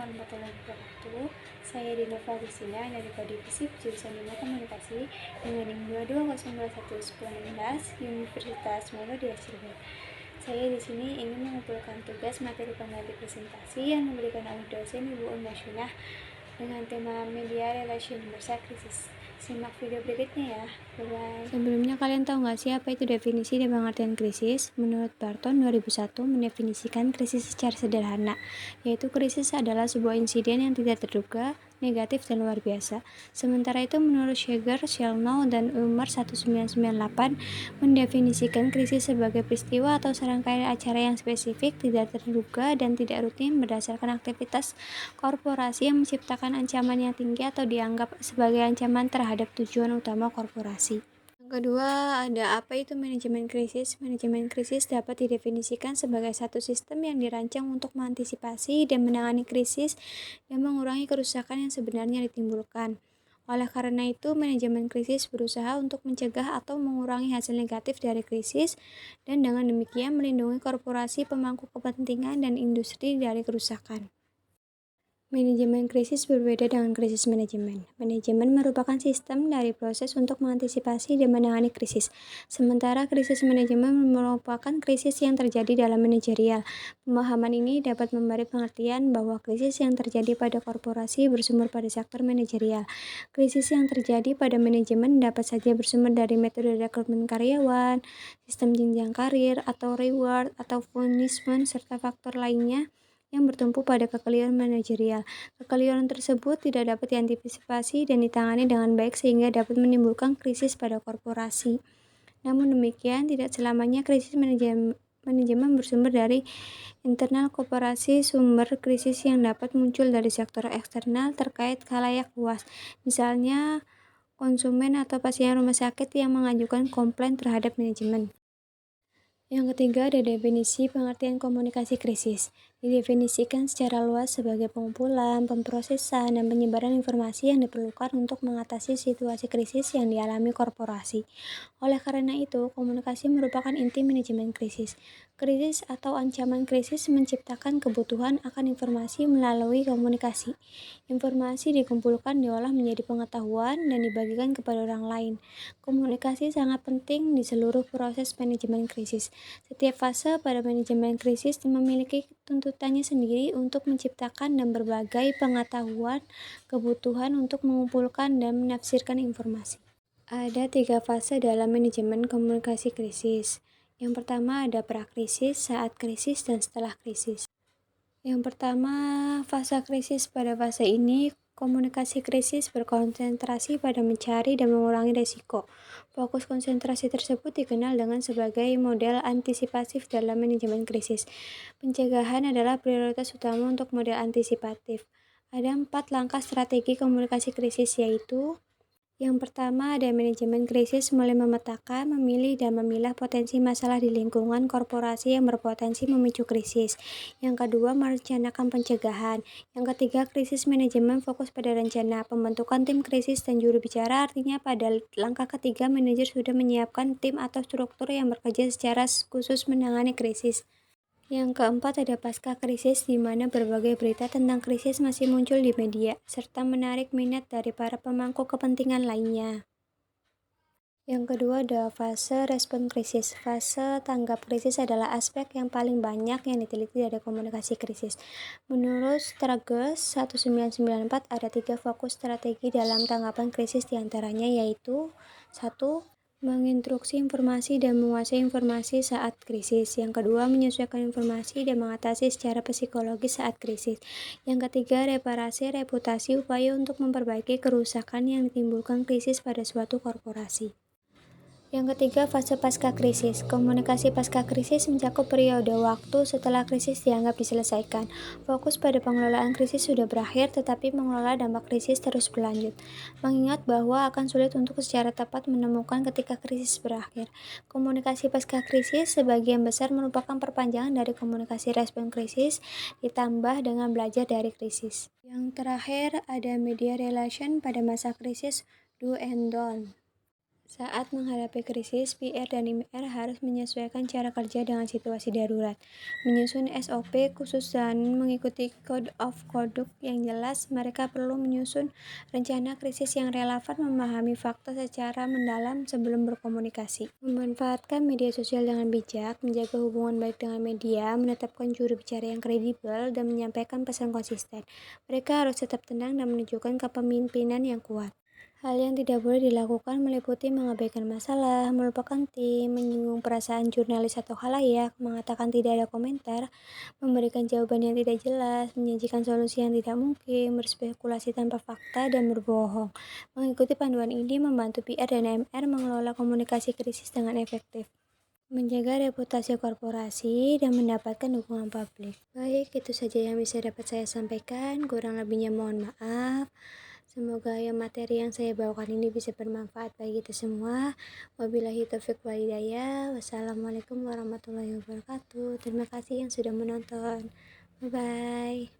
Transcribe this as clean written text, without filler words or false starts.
warahmatullahi wabarakatuh. Saya Dina Falisina dari Prodi Fisip jurusan Ilmu Komunikasi dengan NIM 22021116 Universitas Muhammadiyah Cirebon. Saya di sini ingin mengumpulkan tugas materi pengganti presentasi yang diberikan oleh dosen Ibu Masyunah dengan tema media relation masa krisis. Simak video berikutnya ya. Bye-bye. Sebelumnya kalian tahu nggak sih apa itu definisi dan pengertian krisis? Menurut Barton 2001 mendefinisikan krisis secara sederhana, yaitu krisis adalah sebuah insiden yang tidak terduga, negatif dan luar biasa. Sementara itu menurut Shager, Shelnow, dan Ulmer 1998 mendefinisikan krisis sebagai peristiwa atau serangkaian acara yang spesifik, tidak terduga, dan tidak rutin berdasarkan aktivitas korporasi yang menciptakan ancaman yang tinggi atau dianggap sebagai ancaman terhadap tujuan utama korporasi. Yang kedua, ada apa itu manajemen krisis? Manajemen krisis dapat didefinisikan sebagai satu sistem yang dirancang untuk mengantisipasi dan menangani krisis dan mengurangi kerusakan yang sebenarnya ditimbulkan. Oleh karena itu, manajemen krisis berusaha untuk mencegah atau mengurangi hasil negatif dari krisis dan dengan demikian melindungi korporasi, pemangku kepentingan, dan industri dari kerusakan. Manajemen krisis berbeda dengan krisis manajemen. Manajemen merupakan sistem dari proses untuk mengantisipasi dan menangani krisis. Sementara krisis manajemen merupakan krisis yang terjadi dalam manajerial. Pemahaman ini dapat memberi pengertian bahwa krisis yang terjadi pada korporasi bersumber pada sektor manajerial. Krisis yang terjadi pada manajemen dapat saja bersumber dari metode rekrutmen karyawan, sistem jenjang karir, atau reward, atau punishment, serta faktor lainnya yang bertumpu pada kekeliruan manajerial. Kekeliruan tersebut tidak dapat diantisipasi dan ditangani dengan baik sehingga dapat menimbulkan krisis pada korporasi. Namun demikian, tidak selamanya krisis manajemen bersumber dari internal korporasi. Sumber krisis yang dapat muncul dari sektor eksternal terkait khalayak luas, misalnya konsumen atau pasien rumah sakit yang mengajukan komplain terhadap manajemen. Yang ketiga, ada definisi pengertian komunikasi krisis. Didefinisikan secara luas sebagai pengumpulan, pemrosesan, dan penyebaran informasi yang diperlukan untuk mengatasi situasi krisis yang dialami korporasi. Oleh karena itu, komunikasi merupakan inti manajemen krisis. Krisis atau ancaman krisis menciptakan kebutuhan akan informasi melalui komunikasi. Informasi dikumpulkan, diolah menjadi pengetahuan, dan dibagikan kepada orang lain. Komunikasi sangat penting di seluruh proses manajemen krisis. Setiap fase pada manajemen krisis memiliki tuntutannya sendiri untuk menciptakan dan berbagai pengetahuan, kebutuhan untuk mengumpulkan dan menafsirkan informasi. Ada 3 fase dalam manajemen komunikasi krisis. Yang pertama ada prakrisis, saat krisis, dan setelah krisis. Yang pertama, fase krisis. Pada fase ini, komunikasi krisis berkonsentrasi pada mencari dan mengurangi risiko. Fokus konsentrasi tersebut dikenal dengan sebagai model antisipatif dalam manajemen krisis. Pencegahan adalah prioritas utama untuk model antisipatif. Ada 4 langkah strategi komunikasi krisis, yaitu yang pertama, ada manajemen krisis mulai memetakan, memilih, dan memilah potensi masalah di lingkungan korporasi yang berpotensi memicu krisis. Yang kedua, merencanakan pencegahan. Yang ketiga, krisis manajemen fokus pada rencana, pembentukan tim krisis, dan juru bicara. Artinya pada langkah ketiga, manajer sudah menyiapkan tim atau struktur yang bekerja secara khusus menangani krisis. Yang keempat ada pasca krisis, di mana berbagai berita tentang krisis masih muncul di media, serta menarik minat dari para pemangku kepentingan lainnya. Yang kedua ada fase respon krisis. Fase tanggap krisis adalah aspek yang paling banyak yang diteliti dari komunikasi krisis. Menurut Stragus 1994 ada 3 fokus strategi dalam tanggapan krisis, diantaranya yaitu 1. Menginstruksi informasi dan menguasai informasi saat krisis. Yang kedua, menyesuaikan informasi dan mengatasi secara psikologis saat krisis. Yang ketiga, reparasi reputasi, upaya untuk memperbaiki kerusakan yang ditimbulkan krisis pada suatu korporasi. Yang ketiga, fase pasca krisis. Komunikasi pasca krisis mencakup periode waktu setelah krisis dianggap diselesaikan. Fokus pada pengelolaan krisis sudah berakhir, tetapi mengelola dampak krisis terus berlanjut. Mengingat bahwa akan sulit untuk secara tepat menemukan ketika krisis berakhir. Komunikasi pasca krisis sebagian besar merupakan perpanjangan dari komunikasi respon krisis, ditambah dengan belajar dari krisis. Yang terakhir, ada media relation pada masa krisis, do and don't. Saat menghadapi krisis, PR dan IMR harus menyesuaikan cara kerja dengan situasi darurat, menyusun SOP khusus dan mengikuti Code of Conduct yang jelas. Mereka perlu menyusun rencana krisis yang relevan, memahami fakta secara mendalam sebelum berkomunikasi, memanfaatkan media sosial dengan bijak, menjaga hubungan baik dengan media, menetapkan juru bicara yang kredibel, dan menyampaikan pesan konsisten. Mereka harus tetap tenang dan menunjukkan kepemimpinan yang kuat. Hal yang tidak boleh dilakukan meliputi mengabaikan masalah, melupakan tim, menyinggung perasaan jurnalis atau khalayak, mengatakan tidak ada komentar, memberikan jawaban yang tidak jelas, menjanjikan solusi yang tidak mungkin, berspekulasi tanpa fakta, dan berbohong. Mengikuti panduan ini membantu PR dan MR mengelola komunikasi krisis dengan efektif, menjaga reputasi korporasi, dan mendapatkan dukungan publik. Baik, itu saja yang bisa dapat saya sampaikan. Kurang lebihnya mohon maaf. Semoga materi yang saya bawakan ini bisa bermanfaat bagi kita semua. Wabillahi taufiq wal hidayah. Wassalamualaikum warahmatullahi wabarakatuh. Terima kasih yang sudah menonton. Bye-bye.